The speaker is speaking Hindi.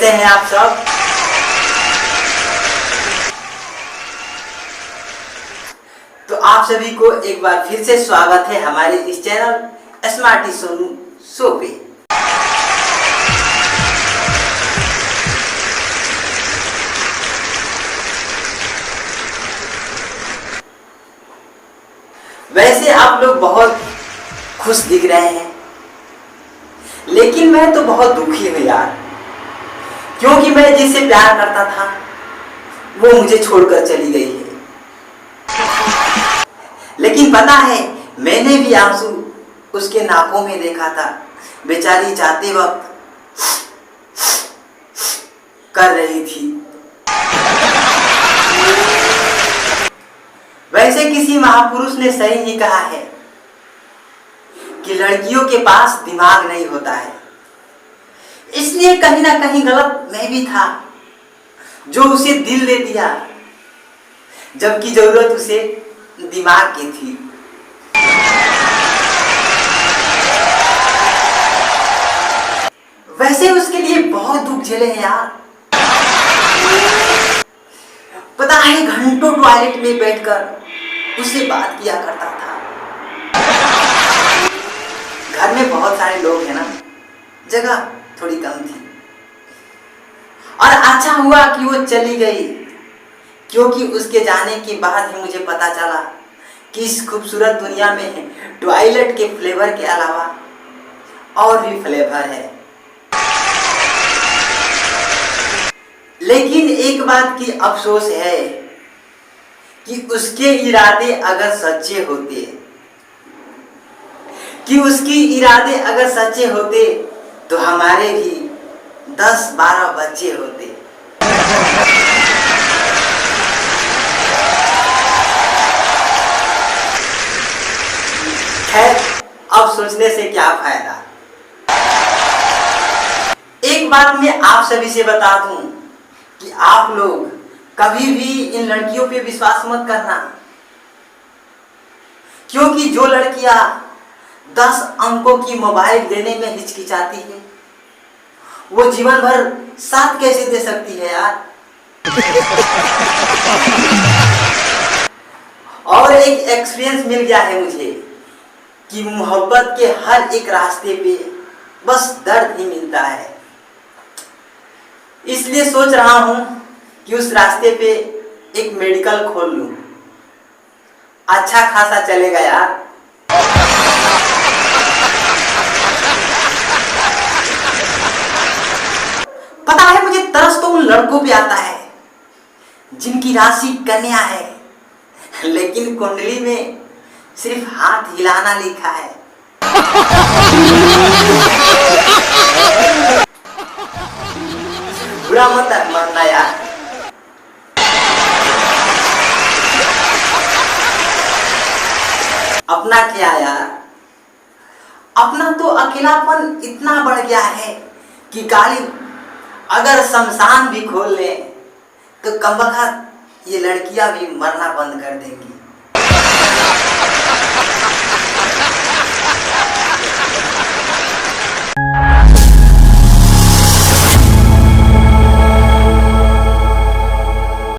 कैसे हैं आप सब? तो आप सभी को एक बार फिर से स्वागत है हमारे इस चैनल स्मार्टी सोनू शो पे। वैसे आप लोग बहुत खुश दिख रहे हैं, लेकिन मैं तो बहुत दुखी हूँ यार, क्योंकि मैं जिससे प्यार करता था वो मुझे छोड़कर चली गई है। लेकिन पता है, मैंने भी आंसू उसके नाकों में देखा था। बेचारी जाते वक्त कर रही थी। वैसे किसी महापुरुष ने सही ही कहा है कि लड़कियों के पास दिमाग नहीं होता है। इसलिए कहीं ना कहीं गलत मैं भी था जो उसे दिल दे दिया, जबकि जरूरत उसे दिमाग की थी। वैसे उसके लिए बहुत दुख झेले हैं यार। पता है, घंटों टॉयलेट में बैठकर उससे बात किया करता था। घर में बहुत सारे लोग हैं ना, जगह थोड़ी कम थी। और अच्छा हुआ कि वो चली गई, क्योंकि उसके जाने के बाद ही मुझे पता चला कि इस खूबसूरत दुनिया में टॉयलेट के फ्लेवर के अलावा और भी फ्लेवर है। लेकिन एक बात की अफसोस है कि उसके इरादे अगर सच्चे होते तो हमारे भी 10-12 बच्चे होते। खैर, अब सोचने से क्या फायदा। एक बात मैं आप सभी से बता दूं कि आप लोग कभी भी इन लड़कियों पे विश्वास मत करना, क्योंकि जो लड़कियां 10 अंकों की मोबाइल देने में हिचकिचाती है, वो जीवन भर साथ कैसे दे सकती है यार। और एक एक्सपीरियंस मिल गया है मुझे कि मोहब्बत के हर एक रास्ते पे बस दर्द ही मिलता है। इसलिए सोच रहा हूं कि उस रास्ते पे एक मेडिकल खोल लूं। अच्छा खासा चलेगा यार। पता है, मुझे तरस तो उन लड़कों पे आता है जिनकी राशि कन्या है, लेकिन कुंडली में सिर्फ हाथ हिलाना लिखा है। बुरा मत मानना यार। अपना क्या यार, अपना तो अकेलापन इतना बढ़ गया है कि गाली अगर शमशान भी खोल ले तो कमबख्त ये लड़कियां भी मरना बंद कर देंगी।